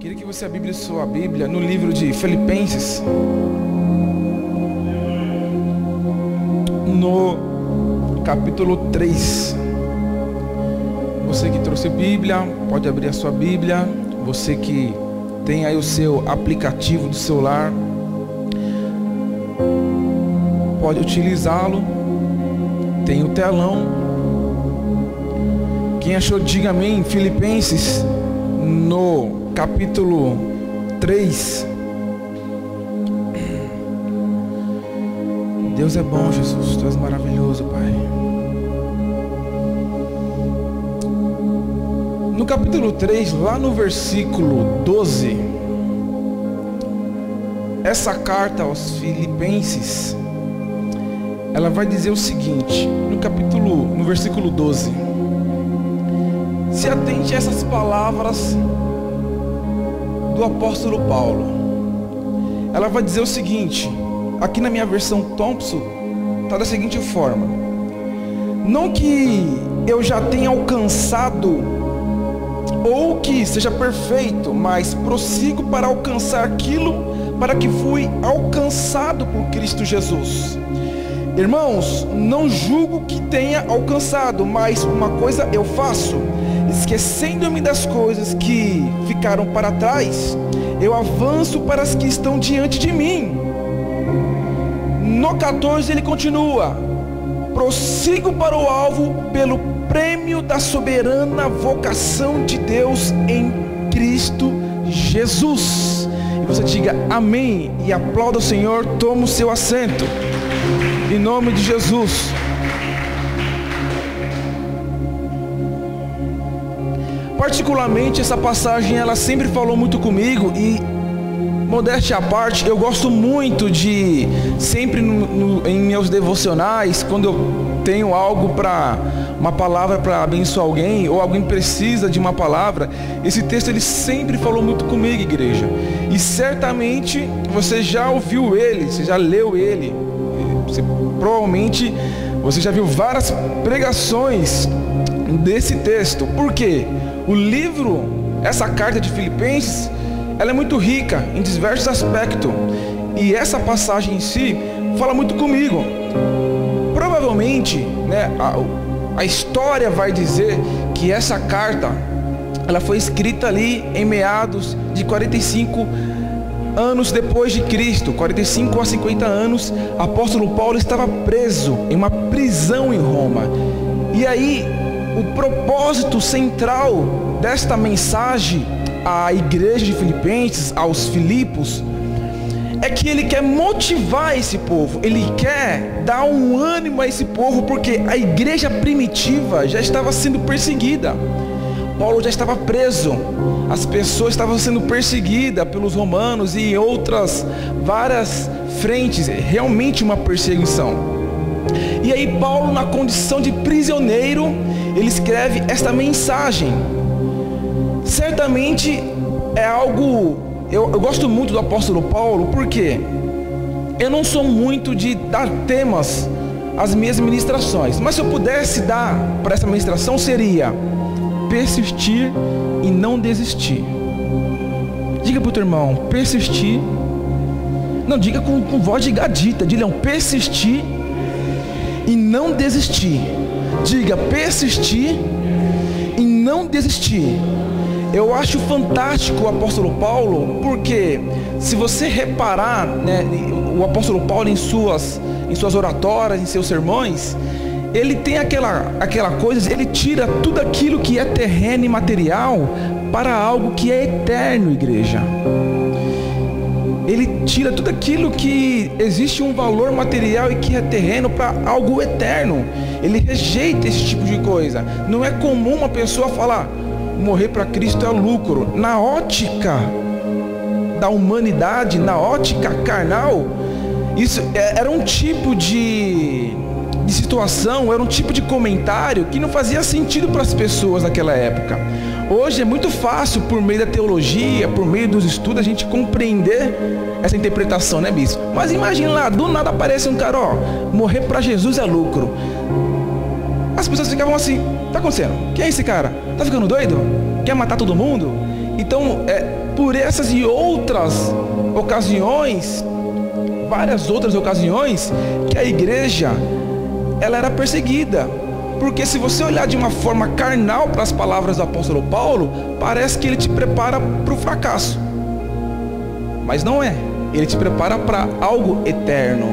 Queria que você abrisse sua Bíblia no livro de Filipenses, no capítulo 3. Você que trouxe Bíblia, pode abrir a sua Bíblia. Você que tem aí o seu aplicativo do celular, pode utilizá-lo. Tem o telão. Quem achou, diga amém. Filipenses, no capítulo 3. Deus é bom, Jesus. Tu és maravilhoso, Pai. No capítulo 3, lá no versículo 12, essa carta aos Filipenses, ela vai dizer o seguinte, no versículo 12: se atente a essas palavras do apóstolo Paulo. Ela vai dizer o seguinte, aqui na minha versão Thompson, está da seguinte forma: não que eu já tenha alcançado ou que seja perfeito, mas prossigo para alcançar aquilo para que fui alcançado por Cristo Jesus. Irmãos, não julgo que tenha alcançado, mas uma coisa eu faço, esquecendo-me das coisas que ficaram para trás, eu avanço para as que estão diante de mim. No 14 ele continua: prossigo para o alvo pelo prêmio da soberana vocação de Deus em Cristo Jesus. E você diga amém e aplauda o Senhor. Toma o seu assento em nome de Jesus. Particularmente essa passagem, ela sempre falou muito comigo, e modéstia à parte, eu gosto muito de, sempre em meus devocionais, quando eu tenho algo uma palavra para abençoar alguém, ou alguém precisa de uma palavra, esse texto ele sempre falou muito comigo, igreja. E certamente você já ouviu ele, você já leu ele, provavelmente você já viu várias pregações desse texto. Por quê? O livro, essa carta de Filipenses, ela é muito rica em diversos aspectos, e essa passagem em si fala muito comigo. Provavelmente, né, a história vai dizer que essa carta ela foi escrita ali em meados de 45 anos depois de Cristo, 45 a 50 anos. Apóstolo Paulo estava preso em uma prisão em Roma, e aí o propósito central desta mensagem à igreja de Filipenses, aos Filipos, é que ele quer motivar esse povo, ele quer dar um ânimo a esse povo, porque a igreja primitiva já estava sendo perseguida. Paulo já estava preso, as pessoas estavam sendo perseguidas pelos romanos e em outras várias frentes, realmente uma perseguição. E aí Paulo, na condição de prisioneiro, ele escreve esta mensagem. Certamente é algo, eu gosto muito do apóstolo Paulo, porque eu não sou muito de dar temas às minhas ministrações, mas se eu pudesse dar para essa ministração, seria persistir e não desistir. Diga para o teu irmão, persistir. Não, diga com voz de gadita, diga, persistir e não desistir. Diga, persistir e não desistir. Eu acho fantástico o apóstolo Paulo, porque se você reparar, né, o apóstolo Paulo em suas oratórias, em seus sermões, ele tem aquela coisa, ele tira tudo aquilo que é terreno e material para algo que é eterno, igreja. Ele tira tudo aquilo que existe um valor material e que é terreno para algo eterno. Ele rejeita esse tipo de coisa. Não é comum uma pessoa falar, morrer para Cristo é lucro. Na ótica da humanidade, na ótica carnal, isso era um tipo de situação, era um tipo de comentário que não fazia sentido para as pessoas naquela época. Hoje é muito fácil, por meio da teologia, por meio dos estudos, a gente compreender essa interpretação, né, bispo? Mas imagina lá, do nada aparece um cara, ó, morrer para Jesus é lucro. As pessoas ficavam assim, tá acontecendo? Quem é esse cara? Tá ficando doido? Quer matar todo mundo? Então, por essas e outras ocasiões, várias outras ocasiões, que a igreja, ela era perseguida. Porque se você olhar de uma forma carnal para as palavras do apóstolo Paulo, parece que ele te prepara para o fracasso. Mas não é. Ele te prepara para algo eterno,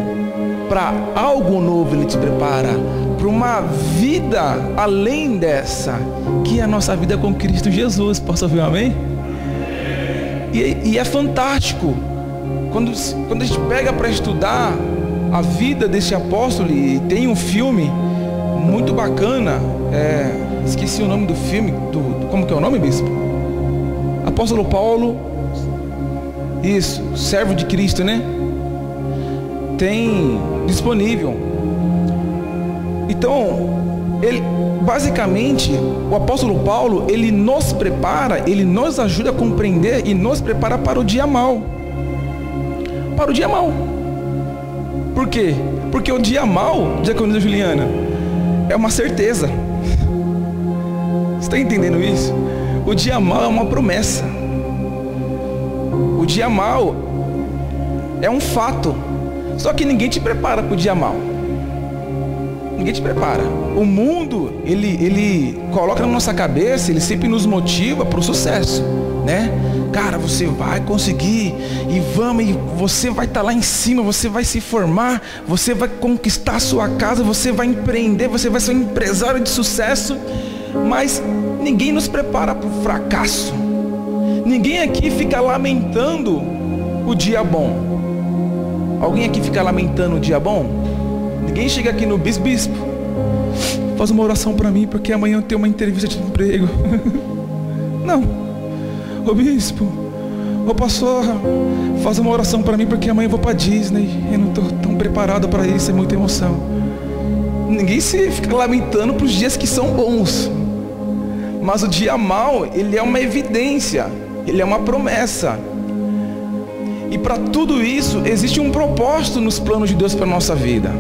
para algo novo. Ele te prepara para uma vida além dessa, que é a nossa vida com Cristo Jesus. Posso ouvir um amém? E é fantástico quando a gente pega para estudar a vida desse apóstolo. E tem um filme muito bacana, esqueci o nome do filme, como que é o nome, bispo? Apóstolo Paulo, isso, servo de Cristo, né? Tem disponível. Então, basicamente, o apóstolo Paulo, ele nos prepara, ele nos ajuda a compreender e nos prepara para o dia mau. Para o dia mau. Por quê? Porque o dia mau, diaconisa Juliana, é uma certeza. Você está entendendo isso? O dia mau é uma promessa. O dia mau é um fato. Só que ninguém te prepara para o dia mau. Ninguém te prepara. O mundo, ele coloca na nossa cabeça, ele sempre nos motiva para o sucesso, né? Cara, você vai conseguir, e vamos, e você vai estar lá em cima, você vai se formar, você vai conquistar a sua casa, você vai empreender, você vai ser um empresário de sucesso. Mas ninguém nos prepara para o fracasso. Ninguém aqui fica lamentando o dia bom. Alguém aqui fica lamentando o dia bom? Ninguém chega aqui no bispo, faz uma oração para mim, porque amanhã eu tenho uma entrevista de emprego. Não. Ô bispo, ô pastor, faz uma oração para mim, porque amanhã eu vou para Disney. Eu não estou tão preparado para isso, é muita emoção. Ninguém se fica lamentando para os dias que são bons. Mas o dia mau, ele é uma evidência, ele é uma promessa. E para tudo isso, existe um propósito nos planos de Deus para a nossa vida.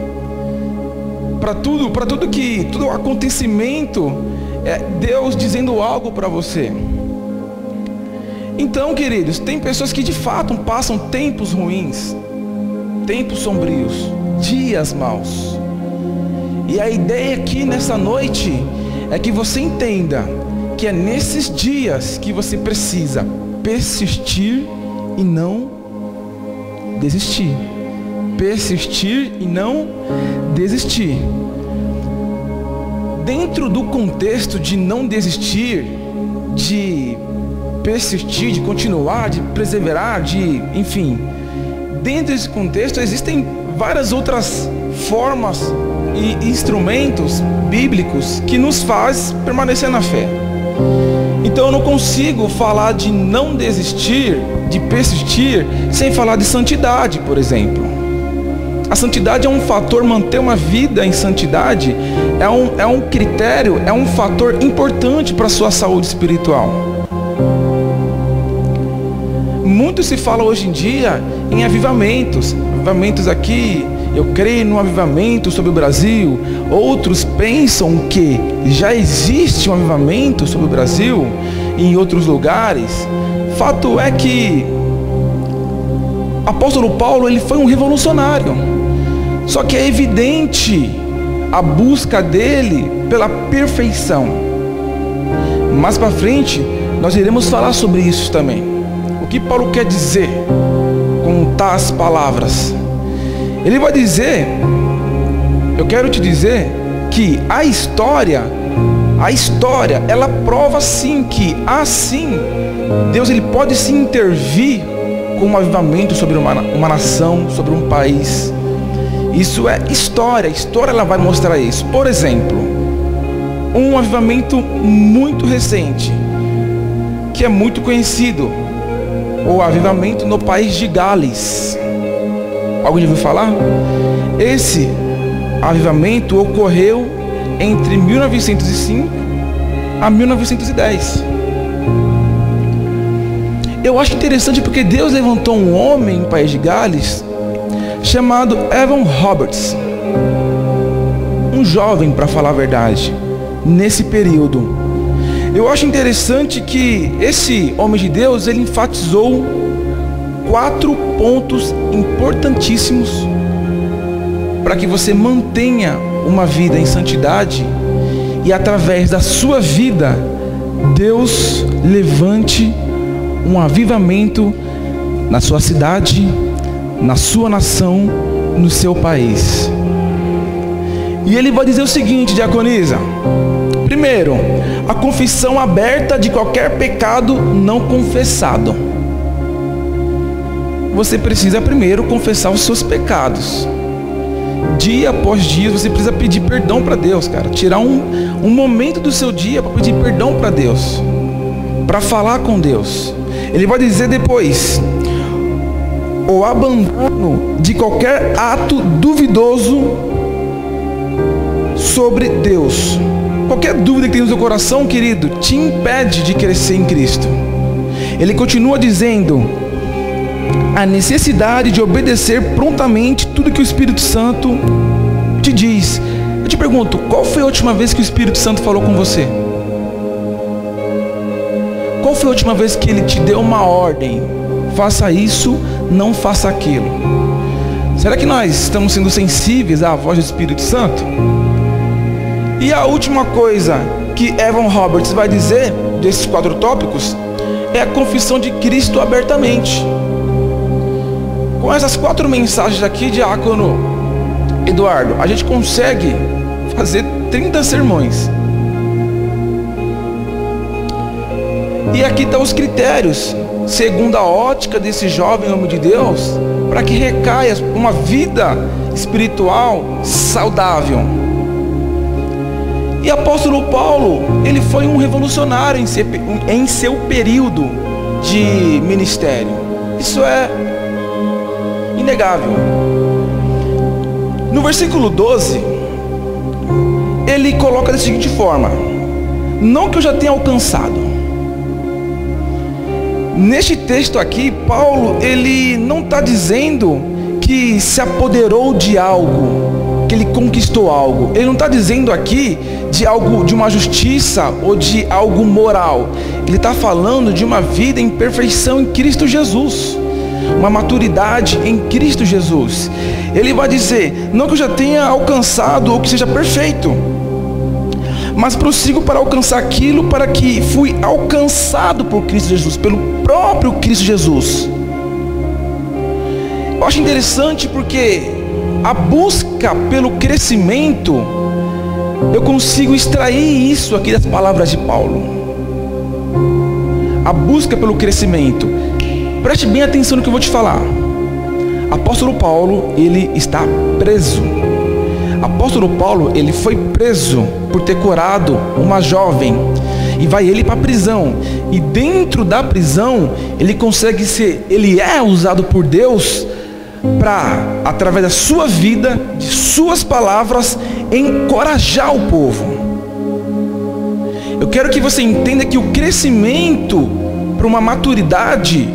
Para todo acontecimento, é Deus dizendo algo para você. Então, queridos, tem pessoas que de fato passam tempos ruins, tempos sombrios, dias maus. E a ideia aqui nessa noite é que você entenda que é nesses dias que você precisa persistir e não desistir. Persistir e não desistir. Dentro do contexto de não desistir, de persistir, de continuar, de perseverar, enfim, dentro desse contexto existem várias outras formas e instrumentos bíblicos que nos faz permanecer na fé. Então eu não consigo falar de não desistir, de persistir, sem falar de santidade, por exemplo. A santidade é um fator, manter uma vida em santidade é um critério, é um fator importante para a sua saúde espiritual. Muito se fala hoje em dia em avivamentos aqui, eu creio no avivamento sobre o Brasil. Outros pensam que já existe um avivamento sobre o Brasil em outros lugares. Fato é que o apóstolo Paulo, ele foi um revolucionário. Só que é evidente a busca dele pela perfeição. Mais para frente nós iremos falar sobre isso também. O que Paulo quer dizer com tais palavras? Ele vai dizer, eu quero te dizer que a história, ela prova sim que assim Deus, ele pode sim intervir com um avivamento sobre uma nação, sobre um país. Isso é história, a história ela vai mostrar isso. Por exemplo, um avivamento muito recente, que é muito conhecido, o avivamento no país de Gales. Alguém já ouviu falar? Esse avivamento ocorreu entre 1905 a 1910. Eu acho interessante porque Deus levantou um homem no país de Gales chamado Evan Roberts, um jovem, para falar a verdade, nesse período. Eu acho interessante que esse homem de Deus, ele enfatizou 4 pontos importantíssimos para que você mantenha uma vida em santidade e através da sua vida Deus levante um avivamento na sua cidade, na sua nação, no seu país. E ele vai dizer o seguinte, diaconisa: primeiro, a confissão aberta de qualquer pecado não confessado. Você precisa primeiro confessar os seus pecados. Dia após dia você precisa pedir perdão para Deus, cara. Tirar um momento do seu dia para pedir perdão para Deus, para falar com Deus. Ele vai dizer depois: o abandono de qualquer ato duvidoso sobre Deus. Qualquer dúvida que tem no seu coração, querido, te impede de crescer em Cristo. Ele continua dizendo: a necessidade de obedecer prontamente tudo que o Espírito Santo te diz. Eu te pergunto, qual foi a última vez que o Espírito Santo falou com você? Qual foi a última vez que ele te deu uma ordem? Faça isso, não faça aquilo. Será que nós estamos sendo sensíveis à voz do Espírito Santo? E a última coisa que Evan Roberts vai dizer desses 4 tópicos é a confissão de Cristo abertamente. Com essas 4 mensagens aqui, diácono Eduardo, a gente consegue fazer 30 sermões. E aqui estão os critérios, segundo a ótica desse jovem homem de Deus, para que recaia uma vida espiritual saudável. E apóstolo Paulo, ele foi um revolucionário em seu período de ministério. Isso é inegável. No versículo 12, ele coloca da seguinte forma: não que eu já tenha alcançado. Neste texto aqui, Paulo, ele não está dizendo que se apoderou de algo, que ele conquistou algo. Ele não está dizendo aqui de algo, de uma justiça ou de algo moral. Ele está falando de uma vida em perfeição em Cristo Jesus, uma maturidade em Cristo Jesus. Ele vai dizer: não que eu já tenha alcançado ou que seja perfeito, mas prossigo para alcançar aquilo para que fui alcançado por Cristo Jesus, pelo próprio Cristo Jesus. Eu acho interessante porque a busca pelo crescimento, eu consigo extrair isso aqui das palavras de Paulo. A busca pelo crescimento. Preste bem atenção no que eu vou te falar. Apóstolo Paulo, ele está preso. Apóstolo Paulo, ele foi preso por ter curado uma jovem. E vai ele para a prisão. E dentro da prisão, ele consegue ser, ele é usado por Deus para, através da sua vida, de suas palavras, encorajar o povo. Eu quero que você entenda que o crescimento para uma maturidade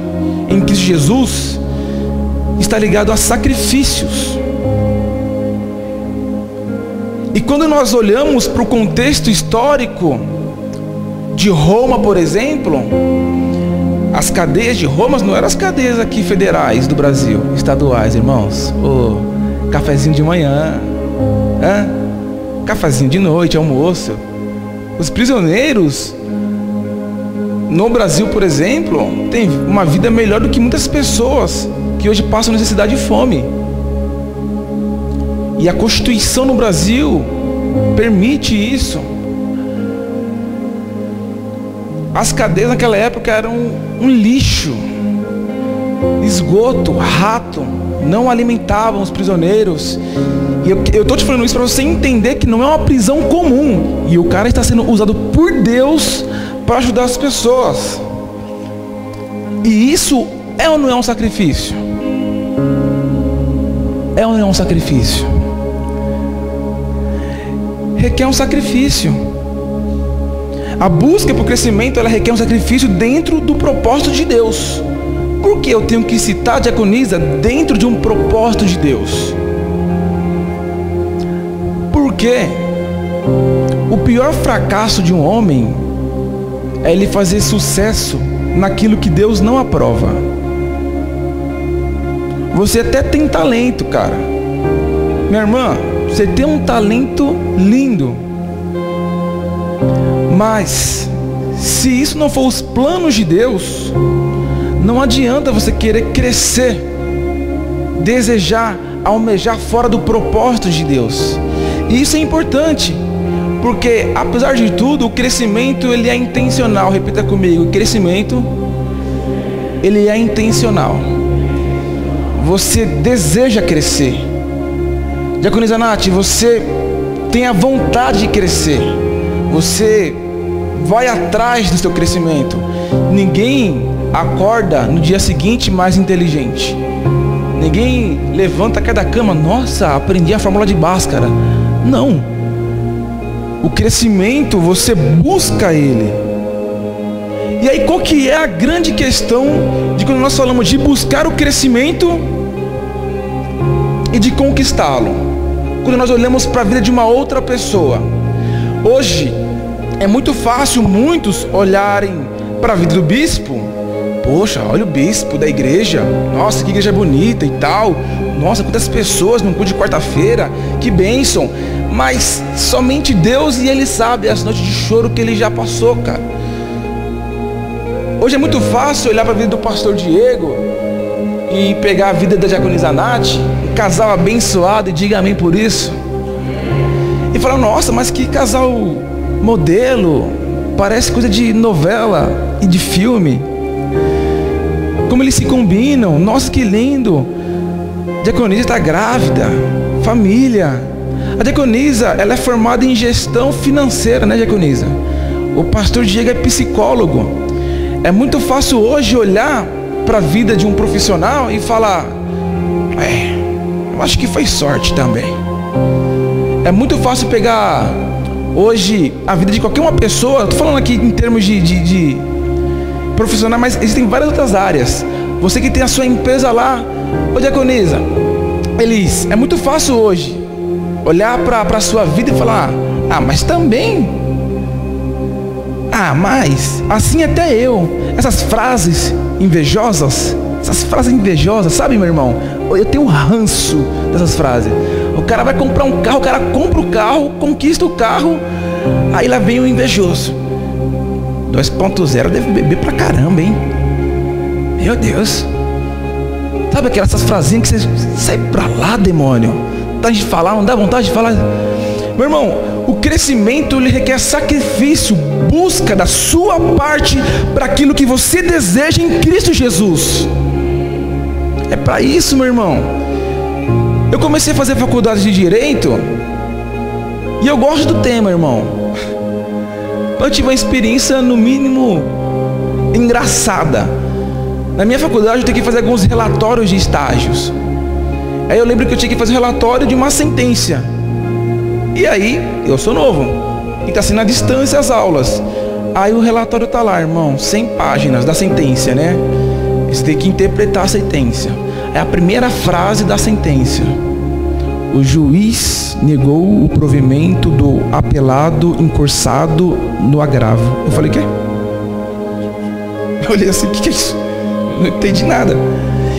em Cristo Jesus está ligado a sacrifícios. E quando nós olhamos para o contexto histórico de Roma, por exemplo, as cadeias de Roma não eram as cadeias aqui federais do Brasil, estaduais, irmãos. Cafezinho de manhã, cafezinho de noite, almoço. Os prisioneiros no Brasil, por exemplo, têm uma vida melhor do que muitas pessoas que hoje passam necessidade e fome. E a Constituição no Brasil permite isso. As cadeias naquela época eram um lixo, esgoto, rato, não alimentavam os prisioneiros. E eu estou te falando isso para você entender que não é uma prisão comum. E o cara está sendo usado por Deus para ajudar as pessoas. E isso é ou não é um sacrifício? É ou não é um sacrifício? Requer um sacrifício. A busca por crescimento, ela requer um sacrifício dentro do propósito de Deus. Por que eu tenho que citar a diaconisa dentro de um propósito de Deus? Porque o pior fracasso de um homem é ele fazer sucesso naquilo que Deus não aprova. Você até tem talento, cara. Minha irmã, você tem um talento lindo. Mas se isso não for os planos de Deus, não adianta você querer crescer, desejar, almejar fora do propósito de Deus. E isso é importante, porque apesar de tudo, o crescimento ele é intencional. Repita comigo: o crescimento ele é intencional. Você deseja crescer. Diaconisa Nath, você tem a vontade de crescer. Você vai atrás do seu crescimento. Ninguém acorda no dia seguinte mais inteligente. Ninguém levanta, cai da cama: nossa, aprendi a fórmula de Bhaskara. Não. O crescimento, você busca ele. E aí, qual que é a grande questão de quando nós falamos de buscar o crescimento e de conquistá-lo? Quando nós olhamos para a vida de uma outra pessoa. Hoje é muito fácil muitos olharem para a vida do bispo. Poxa, olha o bispo da igreja. Nossa, que igreja bonita e tal. Nossa, quantas pessoas num culto de quarta-feira. Que bênção. Mas somente Deus e Ele sabe as noites de choro que Ele já passou, cara. Hoje é muito fácil olhar para a vida do pastor Diego e pegar a vida da diaconisa Nath, um casal abençoado, e diga amém por isso, e falar: nossa, mas que casal modelo, parece coisa de novela e de filme, como eles se combinam, nossa, que lindo. A diaconisa está grávida, família. A diaconisa, ela é formada em gestão financeira, né, diaconisa? O pastor Diego é psicólogo. É muito fácil hoje olhar para a vida de um profissional e falar: eu acho que foi sorte também. É muito fácil pegar hoje a vida de qualquer uma pessoa. Estou falando aqui em termos de profissional, mas existem várias outras áreas. Você que tem a sua empresa lá, ô diaconisa Elis, é muito fácil hoje olhar para a sua vida e falar: mas também, mas assim até eu. Essas frases invejosas, sabe, meu irmão? Eu tenho um ranço dessas frases. O cara vai comprar um carro, o cara compra o carro, conquista o carro, aí lá vem o invejoso. 2.0 deve beber pra caramba, hein? Meu Deus. Sabe aquelas frasinhas que você sai pra lá, demônio? Vontade de falar, não dá vontade de falar? Meu irmão, o crescimento ele requer sacrifício, busca da sua parte para aquilo que você deseja em Cristo Jesus. É para isso, meu irmão. Eu comecei a fazer faculdade de Direito e eu gosto do tema, irmão. Eu tive uma experiência, no mínimo, engraçada. Na minha faculdade eu tinha que fazer alguns relatórios de estágios. Aí eu lembro que eu tinha que fazer um relatório de uma sentença. E aí, eu sou novo, e está sendo à distância as aulas. Aí o relatório está lá, irmão, 100 páginas da sentença, né? Você tem que interpretar a sentença. É a primeira frase da sentença: o juiz negou o provimento do apelado incursado no agravo. Eu falei: quê? Eu olhei assim: o que é isso? Não entendi nada.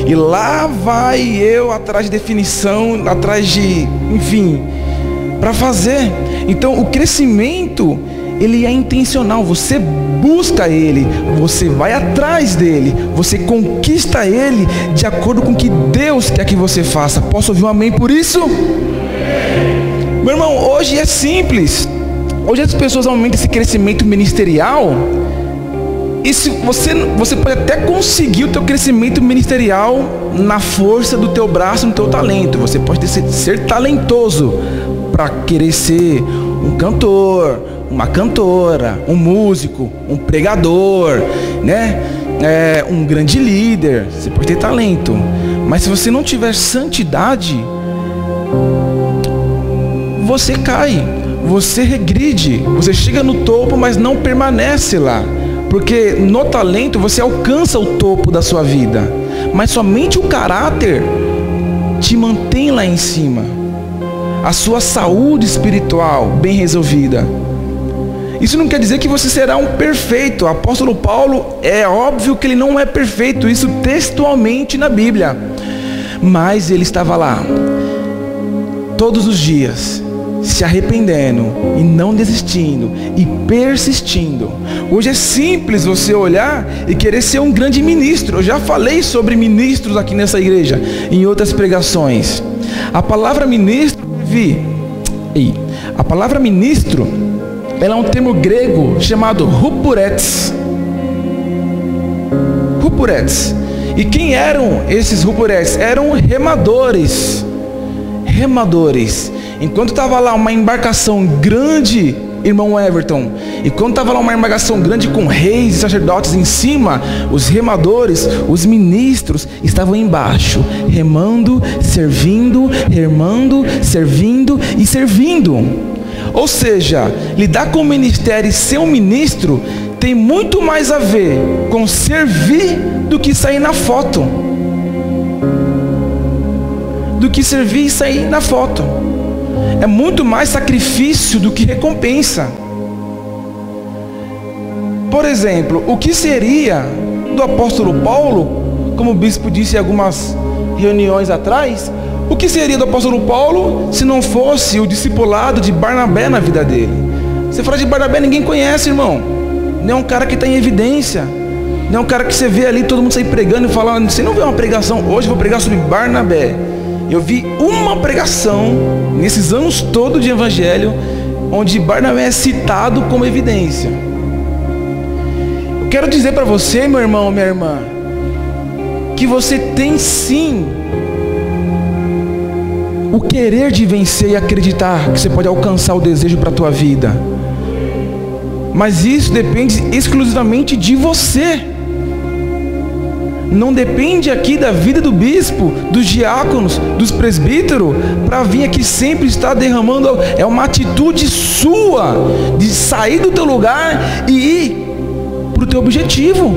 E lá vai eu atrás de definição, atrás de, enfim, para fazer. Então o crescimento ele é intencional. Você busca ele, você vai atrás dele, você conquista ele de acordo com o que Deus quer que você faça. Posso ouvir um amém por isso? Meu irmão, hoje é simples. Hoje as pessoas aumentam esse crescimento ministerial. E se você pode até conseguir o teu crescimento ministerial na força do teu braço, no teu talento. Você pode ser talentoso para querer ser um cantor, uma cantora, um músico, um pregador, né? Um grande líder. Você pode ter talento, mas se você não tiver santidade, você cai, você regride, você chega no topo, mas não permanece lá. Porque no talento você alcança o topo da sua vida, mas somente o caráter te mantém lá em cima. A sua saúde espiritual bem resolvida. Isso não quer dizer que você será um perfeito. O apóstolo Paulo, é óbvio que ele não é perfeito, isso textualmente na Bíblia. Mas ele estava lá, todos os dias, se arrependendo e não desistindo e persistindo. Hoje é simples você olhar e querer ser um grande ministro. Eu já falei sobre ministros aqui nessa igreja, em outras pregações. A palavra ministro, ela é um termo grego chamado hupuretes. Hupuretes. E quem eram esses hupuretes? Eram remadores. Remadores. Enquanto estava lá uma embarcação grande, irmão Everton, e quando estava lá uma embarcação grande com reis e sacerdotes em cima, os remadores, os ministros, estavam embaixo, remando, servindo, remando, servindo e servindo. Ou seja, lidar com o ministério e ser um ministro tem muito mais a ver com servir do que sair na foto. Do que servir e sair na foto. É muito mais sacrifício do que recompensa. Por exemplo, o que seria do apóstolo Paulo, como o bispo disse em algumas reuniões atrás, o que seria do apóstolo Paulo se não fosse o discipulado de Barnabé na vida dele? Você fala de Barnabé, ninguém conhece, irmão. Não é um cara que está em evidência. Não é um cara que você vê ali todo mundo sair pregando e falando. Você não vê uma pregação, hoje eu vou pregar sobre Barnabé. Eu vi uma pregação nesses anos todos de evangelho onde Barnabé é citado como evidência. Eu quero dizer para você, meu irmão, minha irmã, que você tem sim o querer de vencer e acreditar que você pode alcançar o desejo para a tua vida. Mas isso depende exclusivamente de você. Não depende aqui da vida do bispo, dos diáconos, dos presbíteros, para vir aqui sempre estar derramando. É uma atitude sua, de sair do teu lugar e ir para o teu objetivo.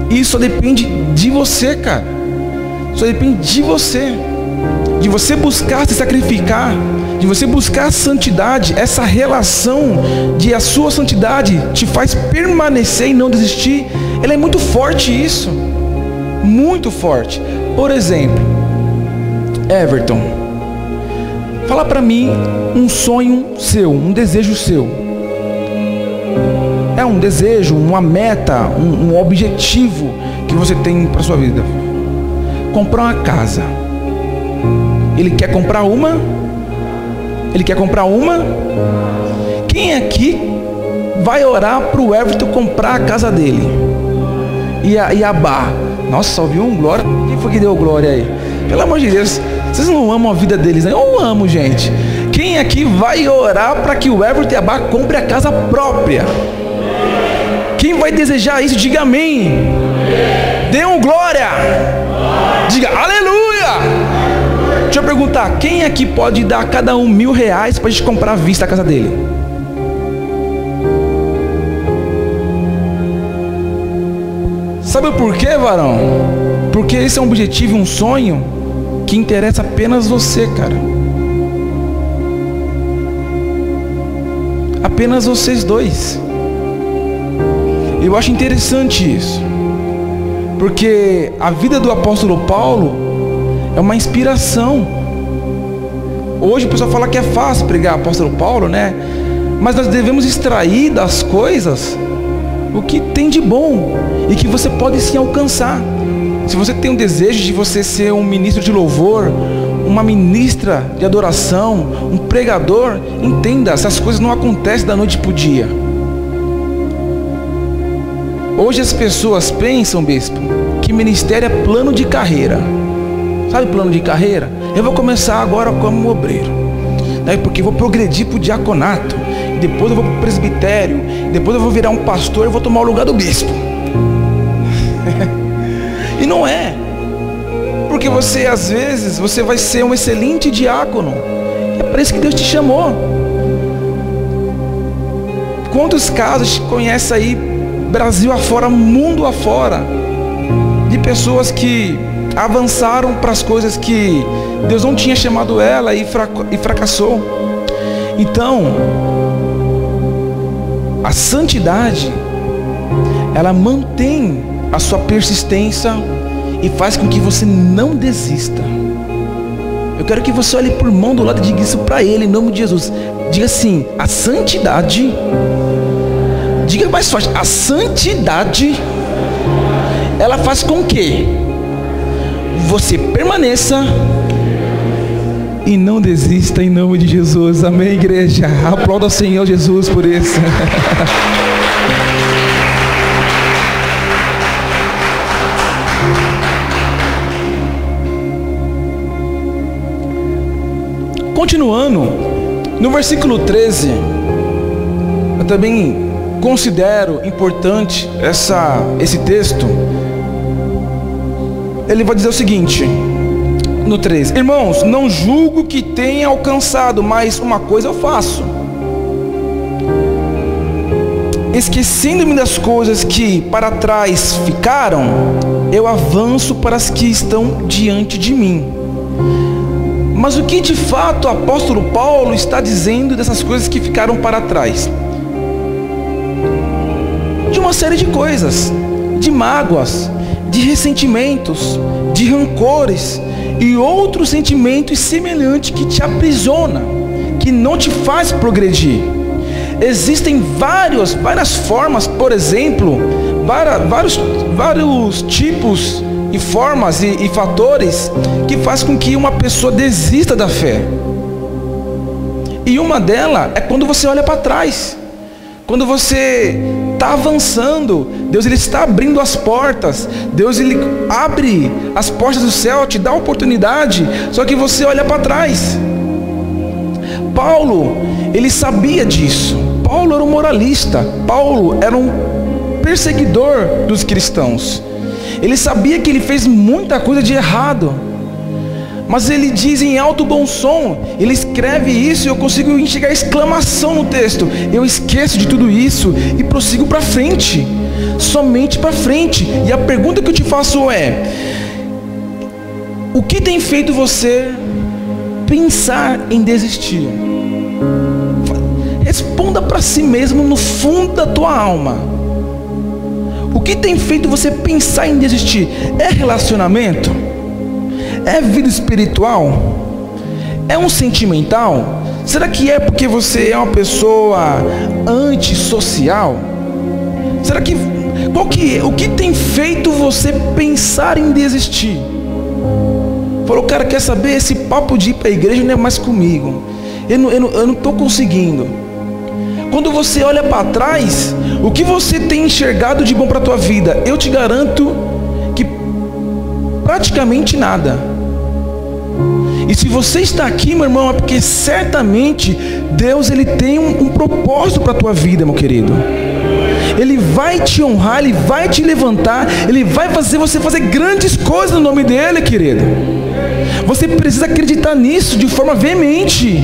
Isso só depende de você, cara. Só depende de você. De você buscar se sacrificar, de você buscar a santidade. Essa relação de a sua santidade te faz permanecer e não desistir. Ela é muito forte, isso. Muito forte. Por exemplo, Everton, fala para mim um sonho seu, um desejo seu. É um desejo, uma meta, um objetivo que você tem para sua vida. Comprar uma casa. Ele quer comprar uma? Ele quer comprar uma? Quem aqui vai orar para o Everton comprar a casa dele? E a Bar? Nossa, só viu um glória? Quem foi que deu glória aí? Pelo amor de Deus, vocês não amam a vida deles, né? Eu amo, gente. Quem aqui vai orar para que o Everton e a Bar compre a casa própria? Quem vai desejar isso? Diga amém. Dê um glória. Diga aleluia. Deixa eu perguntar, quem aqui pode dar a cada um R$1.000 para a gente comprar à vista a casa dele? Sabe por quê, varão? Porque esse é um objetivo, um sonho que interessa apenas você, cara. Apenas vocês dois. Eu acho interessante isso, porque a vida do apóstolo Paulo é uma inspiração. Hoje o pessoal fala que é fácil pregar apóstolo Paulo, né? Mas nós devemos extrair das coisas o que tem de bom e que você pode sim alcançar. Se você tem um desejo de você ser um ministro de louvor, uma ministra de adoração, um pregador, entenda, essas coisas não acontecem da noite para o dia. Hoje as pessoas pensam, bispo, que ministério é plano de carreira. Sabe plano de carreira? Eu vou começar agora como obreiro, daí porque vou progredir para o diaconato, depois eu vou para o presbitério, depois eu vou virar um pastor e vou tomar o lugar do bispo. E não é, porque você às vezes você vai ser um excelente diácono. É para isso que Deus te chamou. Quantos casos conhece aí, Brasil afora, mundo afora, de pessoas que avançaram para as coisas que Deus não tinha chamado ela e fracassou. Então, A santidade, ela mantém a sua persistência e faz com que você não desista. Eu quero que você olhe por mão do lado e diga isso para ele, em nome de Jesus. Diga assim: a santidade, diga mais forte, a santidade, ela faz com que você permaneça e não desista, em nome de Jesus. Amém, igreja? Aplauda o Senhor Jesus por isso. Continuando, no versículo 13, eu também considero importante esse texto. Ele vai dizer o seguinte, no 13: irmãos, não julgo que tenha alcançado, mas uma coisa eu faço, esquecendo-me das coisas que para trás ficaram, eu avanço para as que estão diante de mim. Mas o que de fato o apóstolo Paulo está dizendo dessas coisas que ficaram para trás? De uma série de coisas, de mágoas, de ressentimentos, de rancores e outros sentimentos semelhantes que te aprisiona, que não te faz progredir. Existem várias formas, por exemplo, vários tipos e formas e fatores que faz com que uma pessoa desista da fé. E uma delas é quando você olha para trás. Quando você está avançando, Deus ele está abrindo as portas, Deus ele abre as portas do céu, te dá oportunidade, só que você olha para trás. Paulo, ele sabia disso. Paulo era um moralista, Paulo era um perseguidor dos cristãos. Ele sabia que ele fez muita coisa de errado, mas ele diz em alto bom som, ele escreve isso e eu consigo enxergar exclamação no texto: eu esqueço de tudo isso e prossigo para frente, somente para frente. E a pergunta que eu te faço é: o que tem feito você pensar em desistir? Responda para si mesmo no fundo da tua alma. O que tem feito você pensar em desistir? É relacionamento? É vida espiritual? É um sentimental? Será que é porque você é uma pessoa antissocial? Será que o que tem feito você pensar em desistir? Falou: cara, quer saber? Esse papo de ir para a igreja não é mais comigo. Eu não estou conseguindo. Quando você olha para trás, o que você tem enxergado de bom para a tua vida? Eu te garanto que praticamente nada. E se você está aqui, meu irmão, é porque certamente Deus ele tem um propósito para a tua vida, meu querido. Ele vai te honrar, Ele vai te levantar, Ele vai fazer você fazer grandes coisas no nome dEle, querido. Você precisa acreditar nisso de forma veemente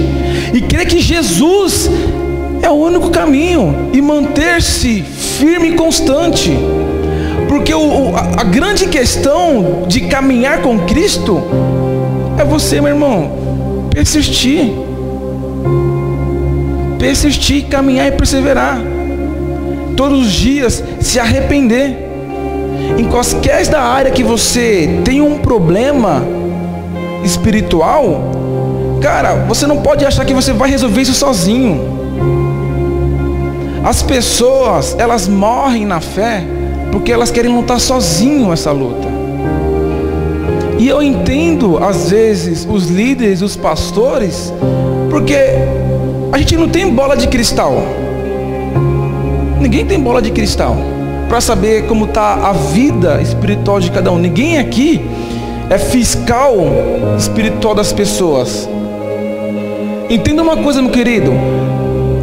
e crer que Jesus é o único caminho e manter-se firme e constante. Porque a grande questão de caminhar com Cristo é você, meu irmão, persistir, caminhar e perseverar. Todos os dias se arrepender. Em qualquer da área que você tem um problema espiritual, cara, você não pode achar que você vai resolver isso sozinho. As pessoas, elas morrem na fé porque elas querem lutar sozinho essa luta. E eu entendo às vezes os líderes, os pastores, porque a gente não tem bola de cristal. Ninguém tem bola de cristal para saber como está a vida espiritual de cada um. Ninguém aqui é fiscal espiritual das pessoas. Entenda uma coisa, meu querido,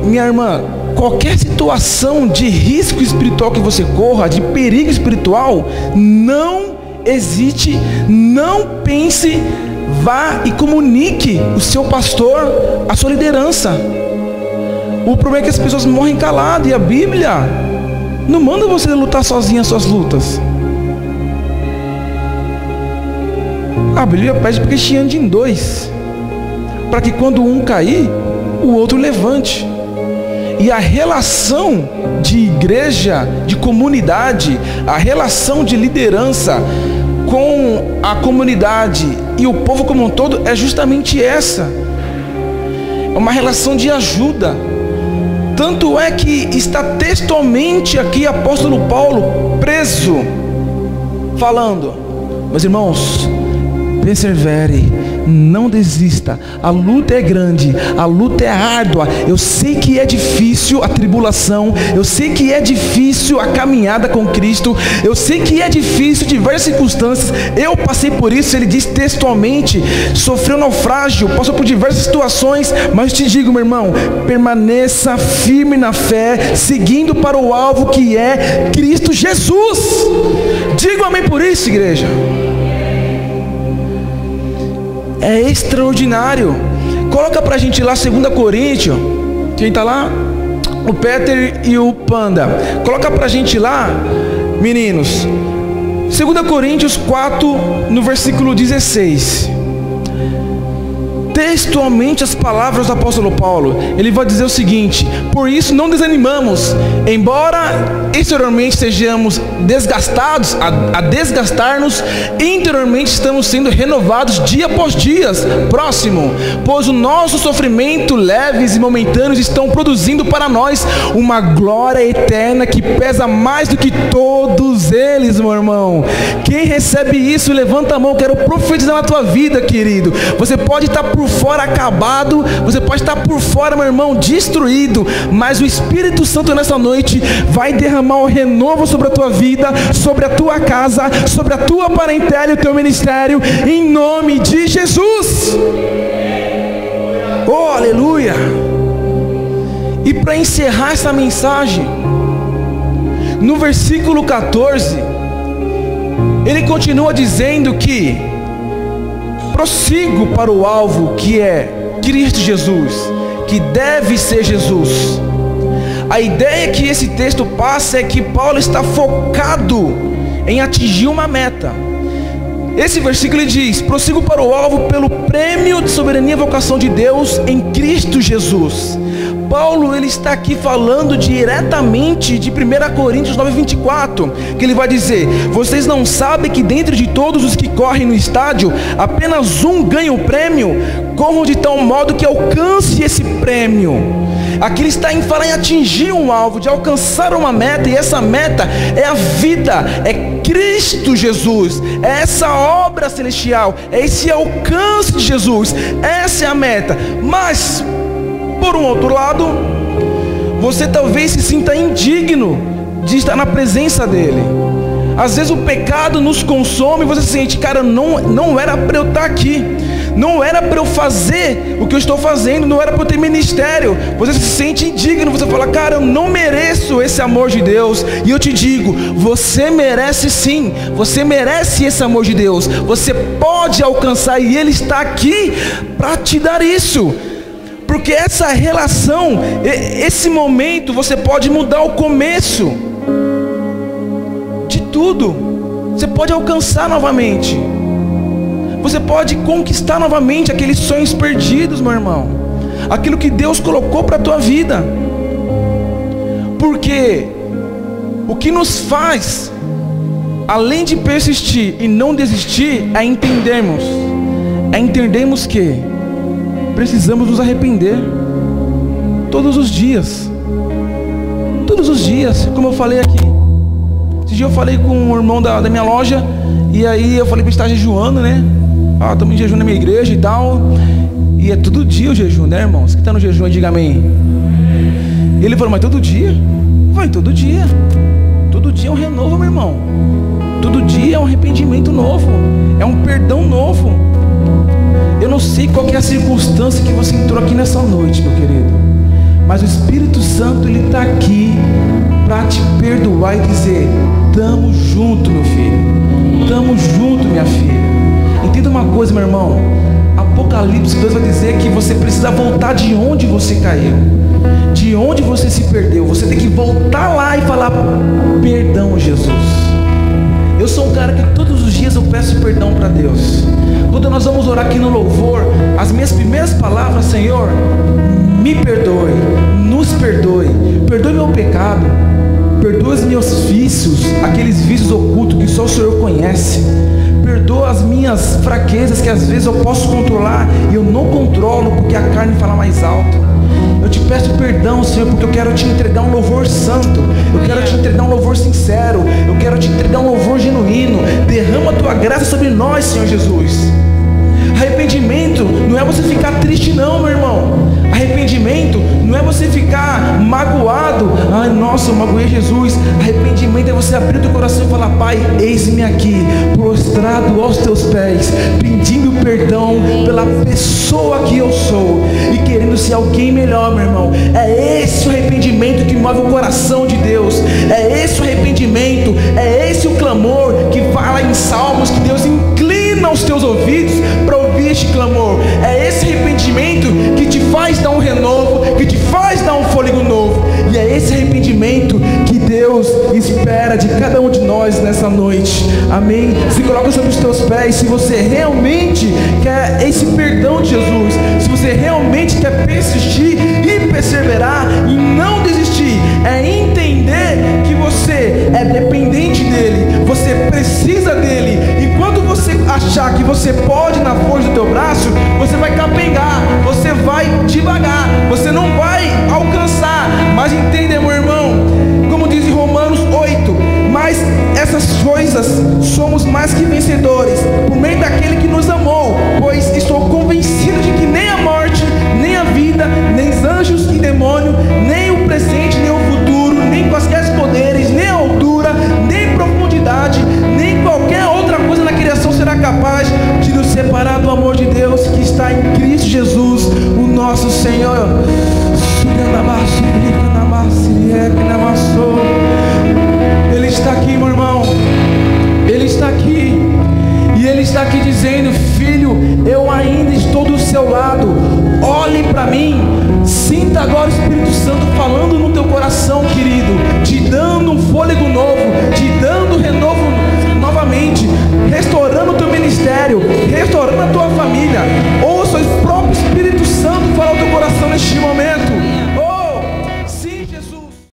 minha irmã: qualquer situação de risco espiritual que você corra, de perigo espiritual, não hesite, não pense, vá e comunique o seu pastor, a sua liderança. O problema é que as pessoas morrem caladas, e a Bíblia não manda você lutar sozinho as suas lutas. A Bíblia pede para que te ande em dois, para que quando um cair, o outro levante. E a relação de igreja, de comunidade, a relação de liderança com a comunidade e o povo como um todo é justamente essa. É uma relação de ajuda. Tanto é que está textualmente aqui apóstolo Paulo preso, falando: meus irmãos, persevere, não desista, a luta é grande, a luta é árdua, eu sei que é difícil a tribulação, eu sei que é difícil a caminhada com Cristo, eu sei que é difícil diversas circunstâncias, eu passei por isso. Ele diz textualmente: sofreu naufrágio, passou por diversas situações, mas te digo, meu irmão, permaneça firme na fé, seguindo para o alvo que é Cristo Jesus. Diga amém por isso, igreja. É extraordinário. Coloca pra gente lá 2 Coríntios. Quem tá lá? O Peter e o Panda. Coloca pra gente lá, meninos, 2 Coríntios 4, no versículo 16. Textualmente as palavras do apóstolo Paulo. Ele vai dizer o seguinte: por isso não desanimamos, embora exteriormente sejamos desgastados, a desgastar-nos, interiormente estamos sendo renovados dia após dia. Próximo, pois o nosso sofrimento leves e momentâneos estão produzindo para nós uma glória eterna que pesa mais do que todos eles, meu irmão. Quem recebe isso, levanta a mão. Quero profetizar na tua vida, querido. Você pode estar por fora acabado, você pode estar por fora, meu irmão, destruído, mas o Espírito Santo nessa noite vai derramar o renovo sobre a tua vida, sobre a tua casa, sobre a tua parentela e o teu ministério, em nome de Jesus. Oh, aleluia. E para encerrar essa mensagem, no versículo 14, ele continua dizendo que prossigo para o alvo que é Cristo Jesus, que deve ser Jesus. A ideia que esse texto passa é que Paulo está focado em atingir uma meta. Esse versículo ele diz: prossigo para o alvo pelo prêmio de soberania e vocação de Deus em Cristo Jesus. Paulo ele está aqui falando diretamente de 1 Coríntios 9:24, que ele vai dizer: vocês não sabem que dentre de todos os que correm no estádio, apenas um ganha o prêmio? Corram de tal modo que alcance esse prêmio. Aqui ele está em falar em atingir um alvo, de alcançar uma meta, e essa meta é a vida, é Cristo Jesus, é essa obra celestial, é esse alcance de Jesus, essa é a meta. Mas por um outro lado, você talvez se sinta indigno de estar na presença dele. Às vezes o pecado nos consome e você se sente: cara, não era para eu estar aqui, não era para eu fazer o que eu estou fazendo, não era para eu ter ministério. Você se sente indigno, você fala: cara, eu não mereço esse amor de Deus. E eu te digo, você merece sim, você merece esse amor de Deus, você pode alcançar, e Ele está aqui para te dar isso. Porque essa relação, esse momento, você pode mudar o começo de tudo. Você pode alcançar novamente. Você pode conquistar novamente aqueles sonhos perdidos, meu irmão. Aquilo que Deus colocou para a tua vida. Porque o que nos faz, além de persistir e não desistir, é entendermos que precisamos nos arrepender todos os dias. Todos os dias, como eu falei aqui. Esse dia eu falei com o irmão da minha loja, e aí eu falei para ele estar jejuando, né? Estamos em jejum na minha igreja e tal. E é todo dia o jejum, né, irmãos? Quem está no jejum, diga amém. E ele falou: mas todo dia? Vai, todo dia. Todo dia é um renovo, meu irmão. Todo dia é um arrependimento novo, é um perdão novo. Eu não sei qual que é a circunstância que você entrou aqui nessa noite, meu querido, mas o Espírito Santo, ele está aqui para te perdoar e dizer: tamo junto, meu filho, tamo junto, minha filha. Entenda uma coisa, meu irmão, Apocalipse 2 vai dizer que você precisa voltar de onde você caiu, de onde você se perdeu. Você tem que voltar lá e falar: perdão, Jesus. Eu sou um cara que todos os dias eu peço perdão para Deus. Quando nós vamos orar aqui no louvor, as minhas primeiras palavras: Senhor, me perdoe, nos perdoe, perdoe meu pecado, perdoa os meus vícios, aqueles vícios ocultos que só o Senhor conhece. Perdoa as minhas fraquezas que às vezes eu posso controlar e eu não controlo porque a carne fala mais alto. Eu te peço perdão, Senhor, porque eu quero te entregar um louvor santo, eu quero te entregar um louvor sincero, eu quero te entregar um louvor genuíno. Derrama a tua graça sobre nós, Senhor Jesus. Arrependimento não é você ficar triste não, meu irmão. Arrependimento não é você ficar magoado. Ai, nossa, eu magoei Jesus. Arrependimento é você abrir o teu coração e falar: Pai, eis-me aqui, prostrado aos teus pés, pedindo perdão pela pessoa que eu sou e querendo ser alguém melhor, meu irmão. É esse o arrependimento que move o coração de Deus. É esse o arrependimento, é esse o clamor que fala em Salmos, que Deus inclina os teus ouvidos para ouvir este clamor. É esse arrependimento que te faz dar um renovo, que te faz dar um fôlego novo. E é esse arrependimento que Deus espera de cada um de nós nessa noite. Amém? Se coloca sobre os teus pés. Se você realmente quer esse perdão de Jesus, se você realmente quer persistir e perseverar e não desistir, é entender que você é dependente dele, você precisa dele. E quando você achar que você pode na força do teu braço, você vai capengar, você vai devagar, você não vai alcançar. Mas entenda, meu irmão, como diz em Romanos 8, mas essas coisas somos mais que vencedores por meio daquele que nos amou, pois estou convencido de que nem a morte, nem a vida, nem os anjos e demônio, nem o presente, nem o futuro, nem quaisquer poderes, nem a altura, nem profundidade, nem qualquer outra coisa na criação será capaz de nos separar do amor de Deus que está em Cristo Jesus, o nosso Senhor. Ele está aqui, meu irmão. Ele está aqui. E Ele está aqui dizendo: filho, eu ainda estou do seu lado. Olhe para mim. Sinta agora o Espírito Santo falando no teu coração